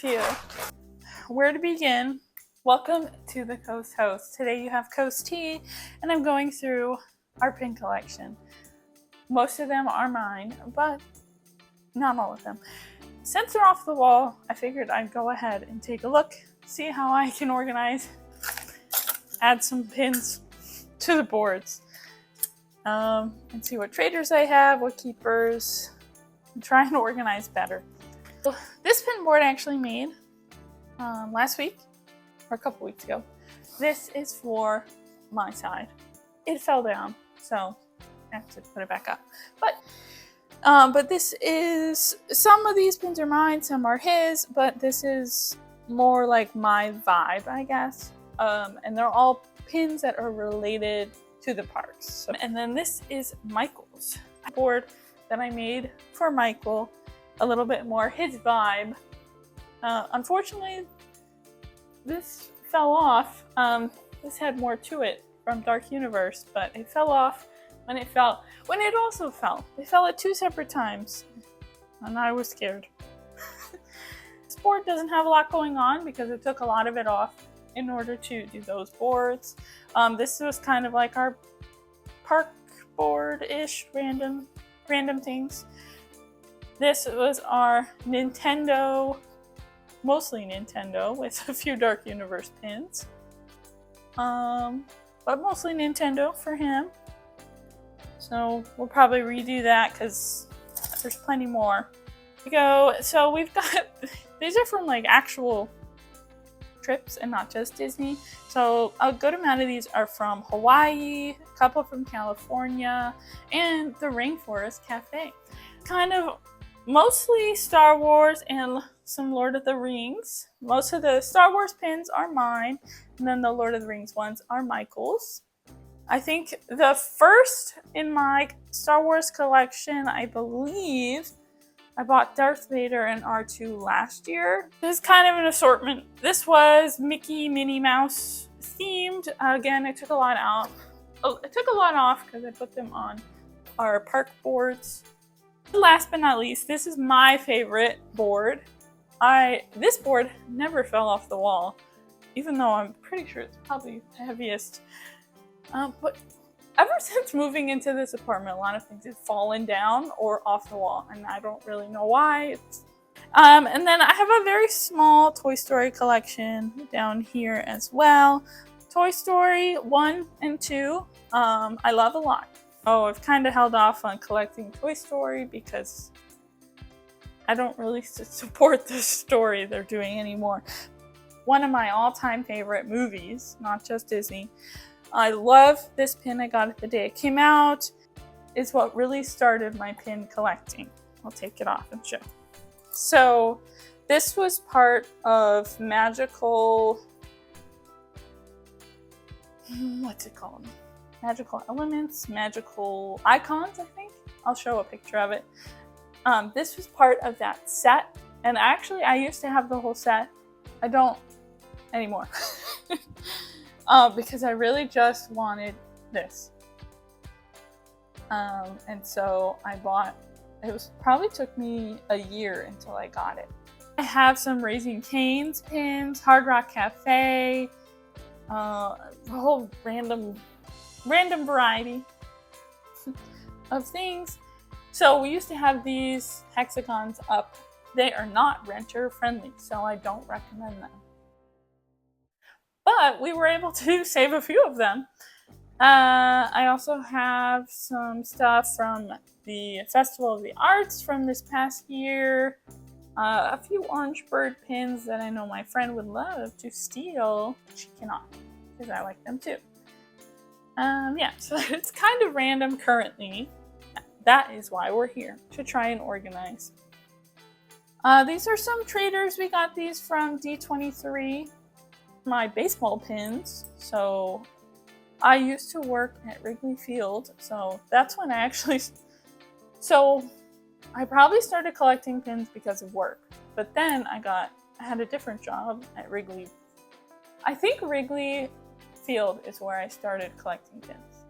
few. Where to begin? Welcome to the Coast Host. Today you have Coast Tea, and I'm going through our pin collection. Most of them are mine, but not all of them. Since they're off the wall, I figured I'd go ahead and take a look, see how I can organize, add some pins to the boards, and see what traders I have, what keepers, and try and organize better. So this pin board I actually made last week, or a couple weeks ago. This is for my side. It fell down, so I have to put it back up. But this is, some of these pins are mine, some are his, but this is more like my vibe, I guess. And they're all pins that are related to the parks. So, and then this is Michael's board that I made for Michael, a little bit more his vibe. Unfortunately, this fell off. This had more to it from Dark Universe, but it fell off when it also fell. It fell at 2 separate times, and I was scared. This board doesn't have a lot going on because it took a lot of it off in order to do those boards. This was kind of like our park board-ish, random things. This was our Nintendo, mostly Nintendo, with a few Dark Universe pins. But mostly Nintendo for him. So we'll probably redo that because there's plenty more to go. So we've got, these are from like actual trips and not just Disney. So a good amount of these are from Hawaii, a couple from California, and the Rainforest Cafe. Kind of mostly Star Wars and some Lord of the Rings. Most of the Star Wars pins are mine, and then the Lord of the Rings ones are Michael's. I think the first in my Star Wars collection, I believe, I bought Darth Vader and R2 last year. This is kind of an assortment. This was Mickey, Minnie Mouse themed. Again, I took a lot out. Oh, I took a lot off because I put them on our park boards. Last but not least, this is my favorite board. This board never fell off the wall, even though I'm pretty sure it's probably the heaviest. But ever since moving into this apartment, a lot of things have fallen down or off the wall, and I don't really know why. And then I have a very small Toy Story collection down here as well. Toy Story 1 and 2, I love a lot. Oh, I've kind of held off on collecting Toy Story because I don't really support the story they're doing anymore. One of my all-time favorite movies, not just Disney. I love this pin I got it the day it came out. It's what really started my pin collecting. I'll take it off and show. So this was part of Magical, what's it called? Magical Elements, Magical Icons, I think. I'll show a picture of it. This was part of that set, and actually I used to have the whole set. I don't anymore. Because I really just wanted this. And so I bought, probably took me a year until I got it. I have some Raising Cane's pins, Hard Rock Cafe, a whole random variety of things. So we used to have these hexagons up. They are not renter friendly, so I don't recommend them. But we were able to save a few of them. I also have some stuff from the Festival of the Arts from this past year. A few Orange Bird pins that I know my friend would love to steal. She cannot, because I like them too. Yeah, so it's kind of random currently. That is why we're here, to try and organize. These are some traders. We got these from D23. My baseball pins. So I used to work at Wrigley Field, so that's when I probably started collecting pins because of work, but then I had a different job at Wrigley. I think Wrigley Field is where I started collecting pins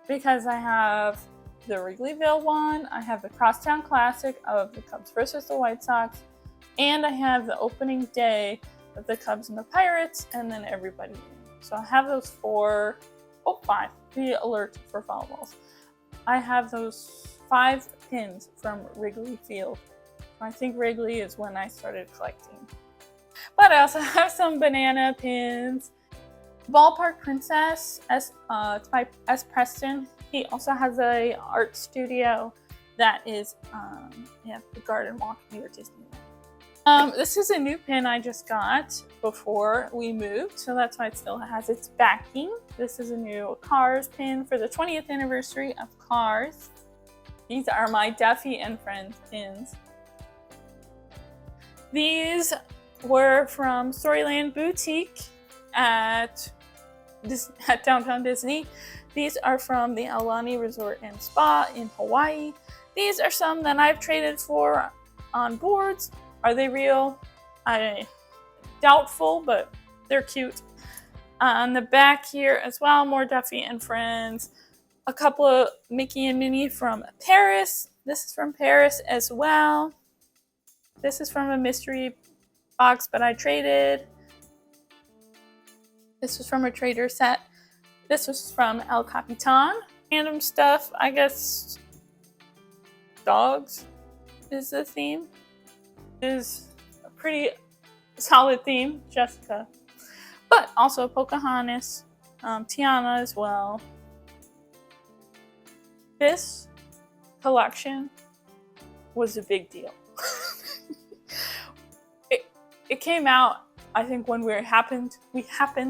because I have the Wrigleyville one, I have the Crosstown Classic of the Cubs versus the White Sox, And I have the opening day of the Cubs and the Pirates, and then everybody in. So I have those 5. Be alert for foul balls. I have those 5 pins from Wrigley Field. I think Wrigley is when I started collecting. But I also have some banana pins. Ballpark Princess, it's by S. Preston. He also has a art studio that is the Garden Walk near Disneyland. This is a new pin I just got before we moved, so that's why it still has its backing. This is a new Cars pin for the 20th anniversary of Cars. These are my Duffy and Friends pins. These were from Storyland Boutique at Downtown Disney. These are from the Aulani Resort and Spa in Hawaii. These are some that I've traded for on boards. Are they real? I doubtful, but they're cute. On the back here as well, more Duffy and Friends. A couple of Mickey and Minnie from Paris. This is from Paris as well. This is from a mystery box, but I traded. This was from a trader set. This was from El Capitan. Random stuff, I guess. Dogs is the theme. Is a pretty solid theme, Jessica. But also Pocahontas, Tiana as well. This collection was a big deal. It came out, I think, when we happened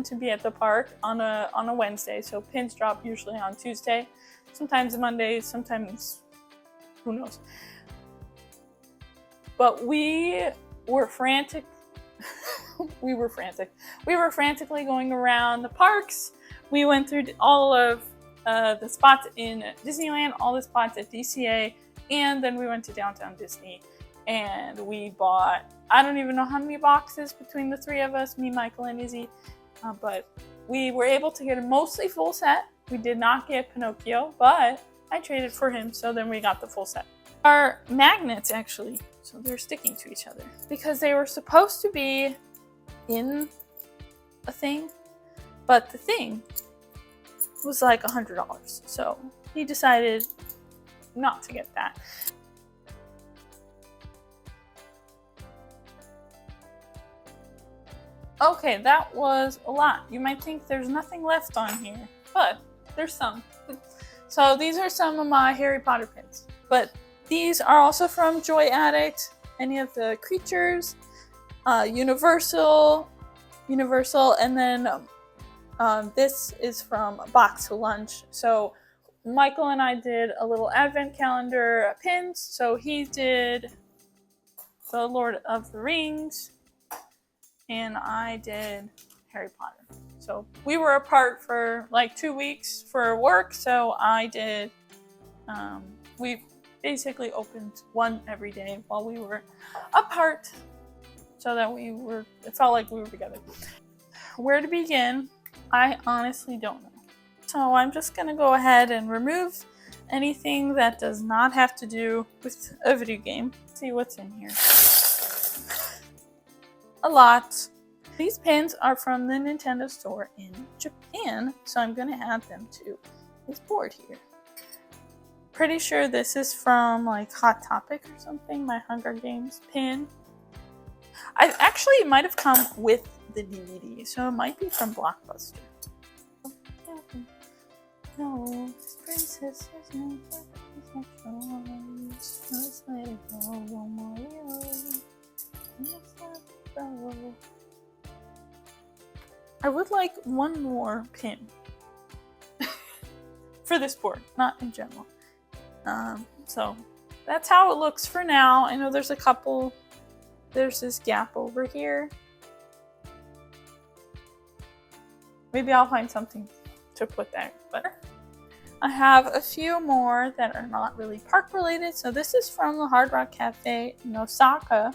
to be at the park on a Wednesday. So pins drop usually on Tuesday, sometimes Mondays, sometimes who knows. But we were frantic. We were frantically going around the parks. We went through all of the spots in Disneyland, all the spots at DCA, and then we went to Downtown Disney. And we bought, I don't even know how many boxes between the 3 of us, me, Michael, and Izzy. But we were able to get a mostly full set. We did not get Pinocchio, but I traded for him, so then we got the full set. Our magnets, actually, so they're sticking to each other. Because they were supposed to be in a thing, but the thing was like $100. So he decided not to get that. Okay, that was a lot. You might think there's nothing left on here, but there's some. So these are some of my Harry Potter pins. But these are also from Joy Addict, any of the creatures, Universal, and then this is from Box to Lunch. So Michael and I did a little advent calendar pins. So he did the Lord of the Rings, and I did Harry Potter. So we were apart for like 2 weeks for work, so I did, we basically opened one every day while we were apart, so that it felt like we were together. Where to begin, I honestly don't know. So I'm just gonna go ahead and remove anything that does not have to do with a video game. Let's see what's in here. A lot. These pins are from the Nintendo store in Japan, so I'm going to add them to this board here. Pretty sure this is from like Hot Topic or something, my Hunger Games pin. It might have come with the DVD, so it might be from Blockbuster. No, princess has no choice. Let's let it go one more year. I would like one more pin for this board, not in general. So that's how it looks for now. I know there's a couple. There's this gap over here. Maybe I'll find something to put there. But I have a few more that are not really park related. So this is from the Hard Rock Cafe in Osaka,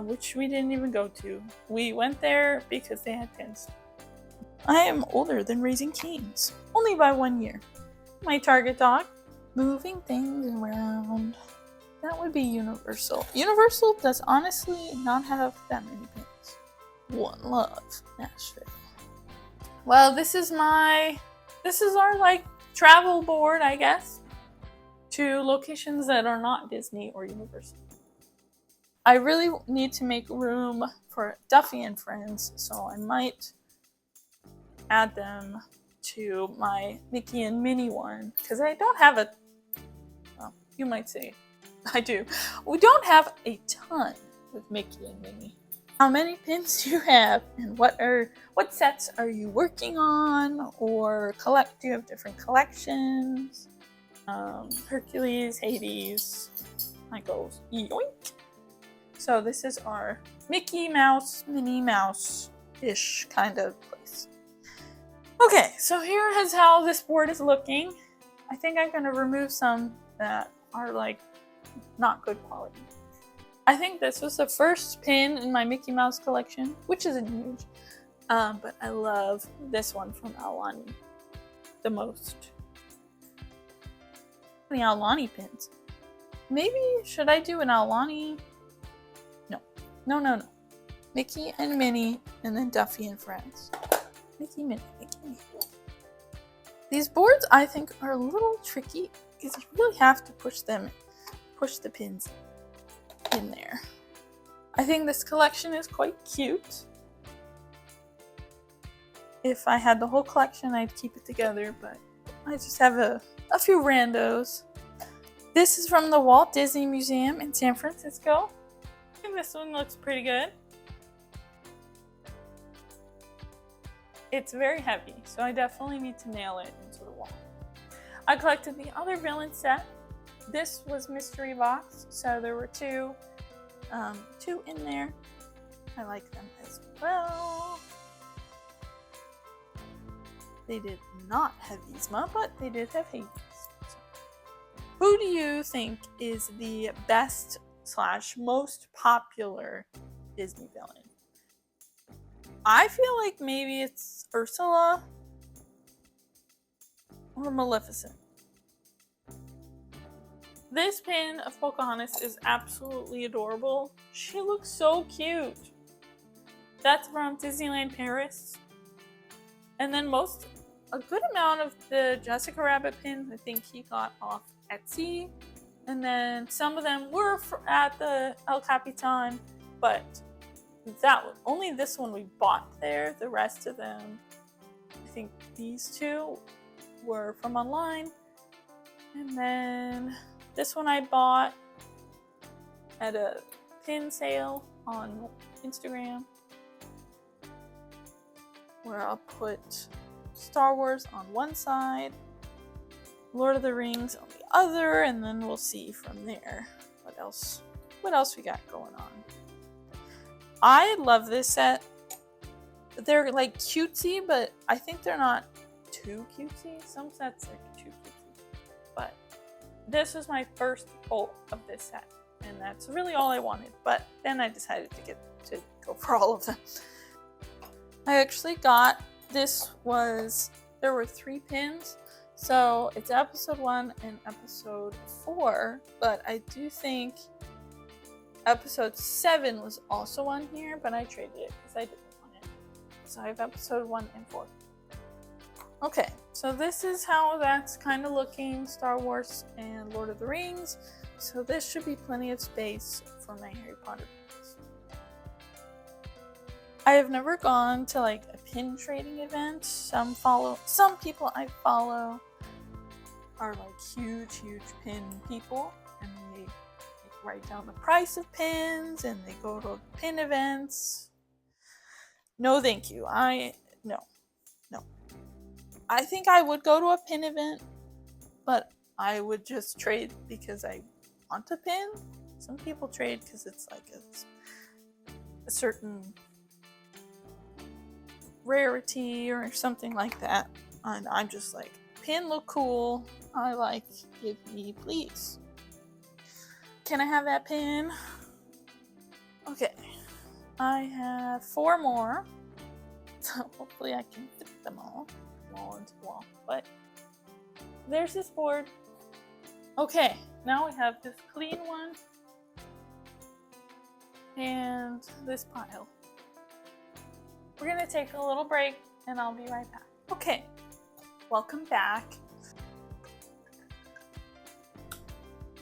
which we didn't even go to. We went there because they had pins. I am older than Raising Cane's, only by 1 year. My Target dog, moving things around. That would be Universal. Universal does honestly not have that many pins. One Love, Nashville. Well, this is our like travel board, I guess, to locations that are not Disney or Universal. I really need to make room for Duffy and Friends, so I might add them to my Mickey and Minnie one, because I don't have well, you might say I do. We don't have a ton with Mickey and Minnie. How many pins do you have, and what sets are you working on, or do you have different collections? Hercules, Hades, Michael's, yoink. So this is our Mickey Mouse, Minnie Mouse-ish kind of place. Okay, so here is how this board is looking. I think I'm going to remove some that are like not good quality. I think this was the first pin in my Mickey Mouse collection, which isn't huge, but I love this one from Aulani the most. The Aulani pins. Maybe should I do an Aulani? No. Mickey and Minnie, and then Duffy and Friends. Mickey, Minnie. These boards I think are a little tricky because you really have to push the pins in there. I think this collection is quite cute. If I had the whole collection, I'd keep it together, but I just have a few randos. This is from the Walt Disney Museum in San Francisco. I think this one looks pretty good. It's very heavy, so I definitely need to nail it into the wall. I collected the other villain set. This was Mystery Box, so there were two in there. I like them as well. They did not have Yzma, but they did have Hades. Who do you think is the best / most popular Disney villain? I feel like maybe it's Ursula or Maleficent. This pin of Pocahontas is absolutely adorable. She looks so cute. That's from Disneyland Paris. And then a good amount of the Jessica Rabbit pins, I think he got off Etsy. And then some of them were at the El Capitan, but only this one we bought there. The rest of them, I think these two were from online. And then this one I bought at a pin sale on Instagram, where I'll put Star Wars on one side, Lord of the Rings on the other, and then we'll see from there what else we got going on. I love this set. They're like cutesy, but I think they're not too cutesy. Some sets are too cutesy, but this was my first pull of this set, and that's really all I wanted. But then I decided to go for all of them. I actually got there were 3 pins, so it's episode 1 and episode 4, but I do think episode 7 was also on here, but I traded it because I didn't want it. So I have episode 1 and 4. Okay, so this is how that's kind of looking, Star Wars and Lord of the Rings. So this should be plenty of space for my Harry Potter pins. I have never gone to like a pin trading event. Some people I follow are like huge pin people, and they write down the price of pins and they go to pin events. No, thank you. No. I think I would go to a pin event, but I would just trade because I want a pin. Some people trade because it's like a certain rarity or something like that. And I'm just like, pin look cool. I like, give me please. Can I have that pin? Okay. I have 4 more. So hopefully I can fit them all into wall. But there's this board. Okay. now we have this clean one and this pile. We're gonna take a little break and I'll be right back. Okay, welcome back.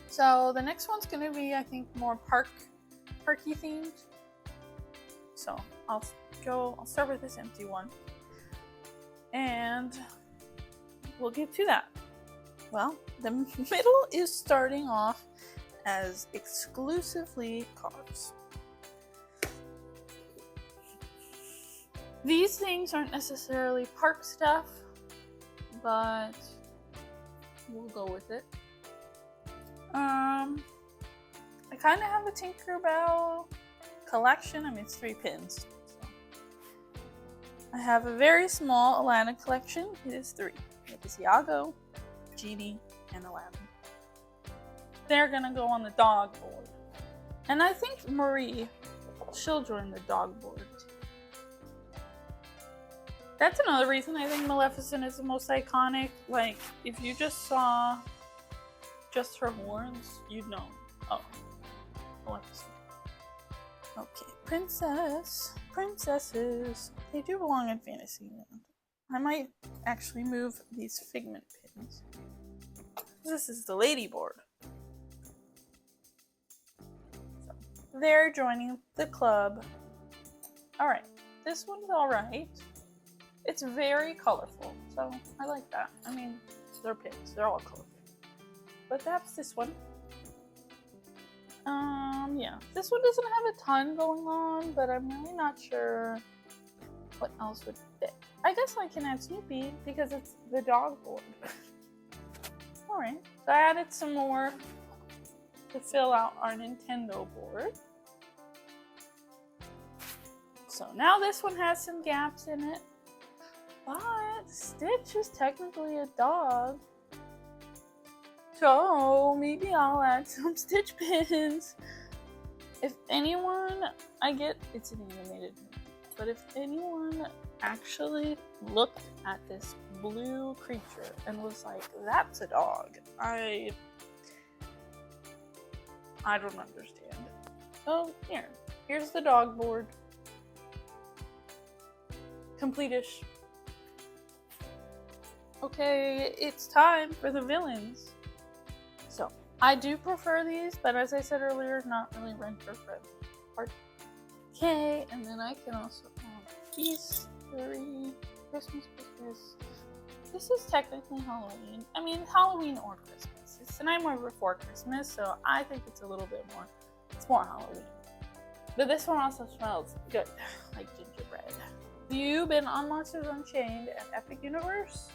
So the next one's gonna be, I think, more parky themed. So I'll start with this empty one. And we'll get to that. Well, the middle is starting off as exclusively cars. These things aren't necessarily park stuff, but we'll go with it. I kind of have a Tinkerbell collection. I mean, it's 3 pins. So. I have a very small Aladdin collection. It is 3. It is Iago, Genie, and Aladdin. They're gonna go on the dog board. And I think Marie, she'll join the dog board. That's another reason I think Maleficent is the most iconic. Like, if you just saw just her horns, you'd know. Oh, Maleficent. Okay, princesses. They do belong in Fantasyland. I might actually move these figment pins. This is the lady board. So, they're joining the club. Alright, this one's alright. It's very colorful, so I like that. I mean, they're pins, they're all colorful. But that's this one. Yeah. This one doesn't have a ton going on, but I'm really not sure what else would fit. I guess I can add Snoopy because it's the dog board. Alright, so I added some more to fill out our Nintendo board. So now this one has some gaps in it. But Stitch is technically a dog. So maybe I'll add some Stitch pins. If anyone, it's an animated movie, but if anyone actually looked at this blue creature and was like, that's a dog, I don't understand. So here's the dog board. Complete-ish. Okay, it's time for the villains. So, I do prefer these, but as I said earlier, not really renter-friendly. Okay, and then I can also add these 3. Christmas. This is technically Halloween. I mean, Halloween or Christmas. It's the night before Christmas, so I think it's a little bit more. It's more Halloween. But this one also smells good, like gingerbread. You've been on Monsters Unchained at Epic Universe?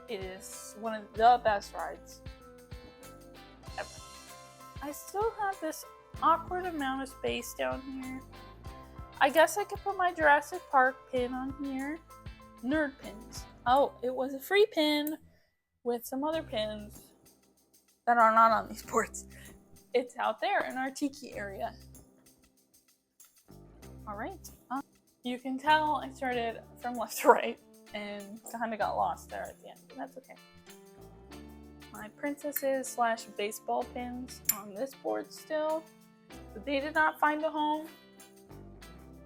It is one of the best rides ever. I still have this awkward amount of space down here. I guess I could put my Jurassic Park pin on here. Nerd pins. Oh, it was a free pin with some other pins that are not on these boards. It's out there in our tiki area. Alright. You can tell I started from left to right and kind of got lost there at the end, but that's okay. My princesses / baseball pins on this board still. But they did not find a home,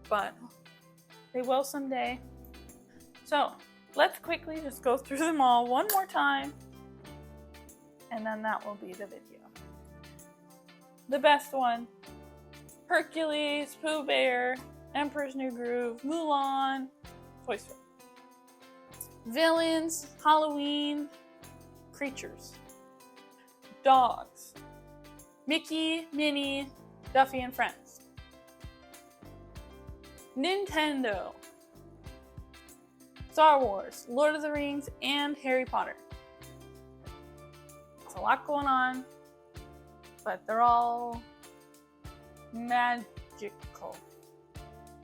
but they will someday. So let's quickly just go through them all one more time, and then that will be the video. The best one: Hercules, Pooh Bear, Emperor's New Groove, Mulan, Toy Story. Villains, Halloween, creatures. Dogs: Mickey, Minnie, Duffy and Friends. Nintendo: Star Wars, Lord of the Rings, and Harry Potter. It's a lot going on, but they're all magical.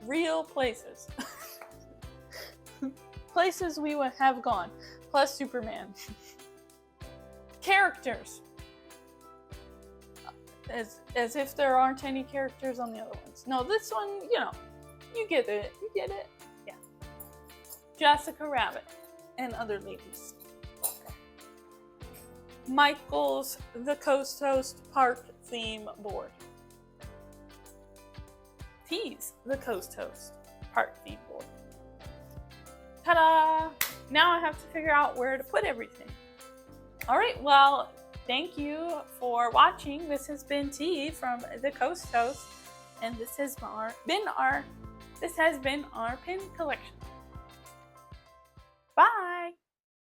Real places. Places we would have gone, plus Superman. Characters. As if there aren't any characters on the other ones. No, this one, you get it. You get it. Yeah. Jessica Rabbit and other ladies. Michael's The Coast Host Park theme board. T's The Coast Host Park theme board. Ta-da! Now I have to figure out where to put everything. All right, well, thank you for watching. This has been T from The Coast Host, and this has been our pin collection. Bye!